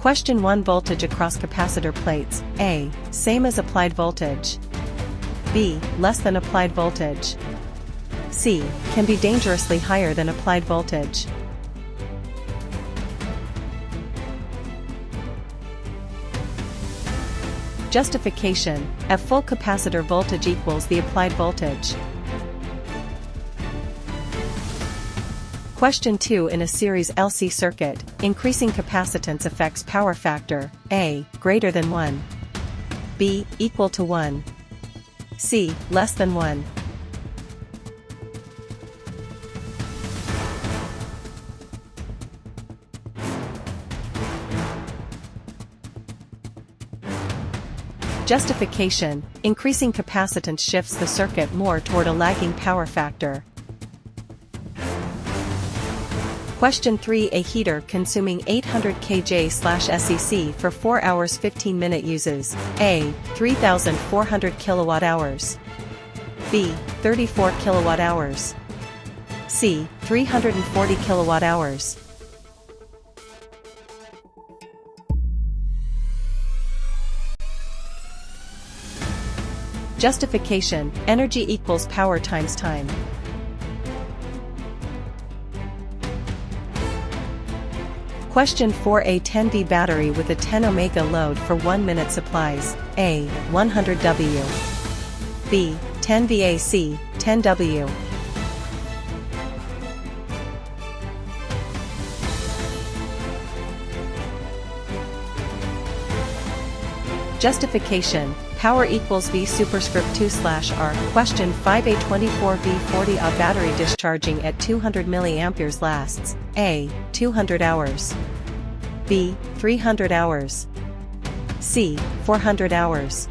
Question 1. Voltage across capacitor plates. A. Same as applied voltage. B. Less than applied voltage. C. Can be dangerously higher than applied voltage. Justification: at full capacitor voltage equals the applied voltage. Question 2. In a series LC circuit, increasing capacitance affects power factor. A. Greater than 1. B. Equal to 1. C. Less than 1. Justification: increasing capacitance shifts the circuit more toward a lagging power factor. Question 3. A heater consuming 800 kJ/SEC for 4 hours 15 minutes uses A. 3,400 kWh. B. 34 kWh. C. 340 kWh. Justification: energy equals power times time. Question 4. A 10V battery with a 10 ohms load for 1 minute supplies A. 100 W. B. 10 VAC, 10 W. Justification: power equals V superscript 2/R. Question 5. A 24V 40Ah battery discharging at 200 mA lasts A. 200 hours. B. 300 hours. C. 400 hours.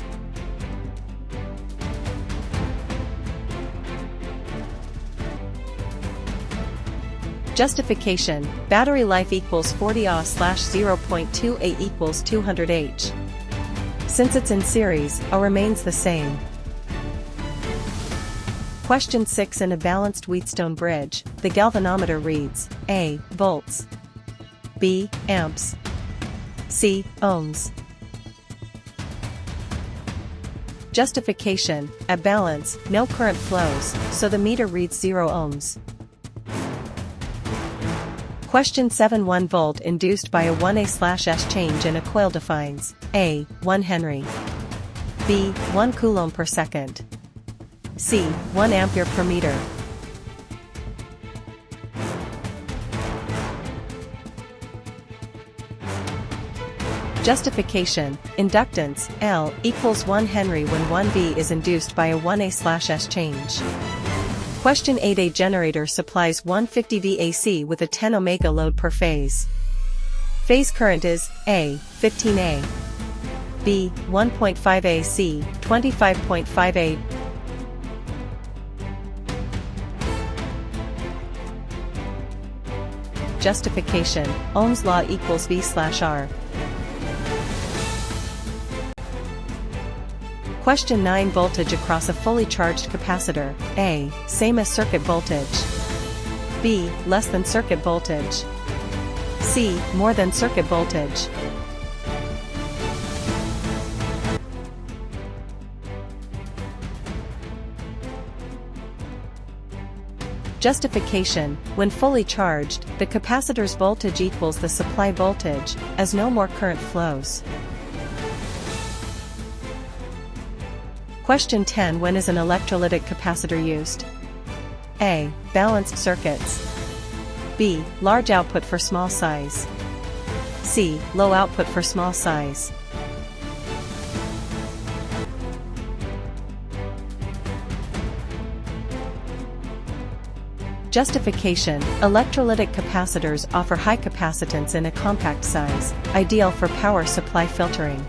Justification: battery life equals 40 Ah/0.28 equals 200 H. Since it's in series, A remains the same. Question 6. In a balanced Wheatstone bridge, the galvanometer reads A. Volts. B. Amps. C. Ohms. Justification: at balance, no current flows, so the meter reads 0 ohms. Question 7. 1 volt induced by a 1A/S change in a coil defines A. 1 Henry. B. 1 coulomb per second. C. 1 ampere per meter. Justification: inductance L equals 1 Henry when 1V is induced by a 1A/S change. Question 8. A generator supplies 150 VAC with a 10 ohms load per phase. Phase current is A. 15A. B. 1.5 A. C. 25.5 A. Justification: Ohm's law equals V/R. Question 9. Voltage across a fully charged capacitor. A. Same as circuit voltage. B. Less than circuit voltage. C. More than circuit voltage. Justification: when fully charged, the capacitor's voltage equals the supply voltage, as no more current flows. Question 10. When is an electrolytic capacitor used? A. Balanced circuits. B. Large output for small size. C. Low output for small size. Justification: electrolytic capacitors offer high capacitance in a compact size, ideal for power supply filtering.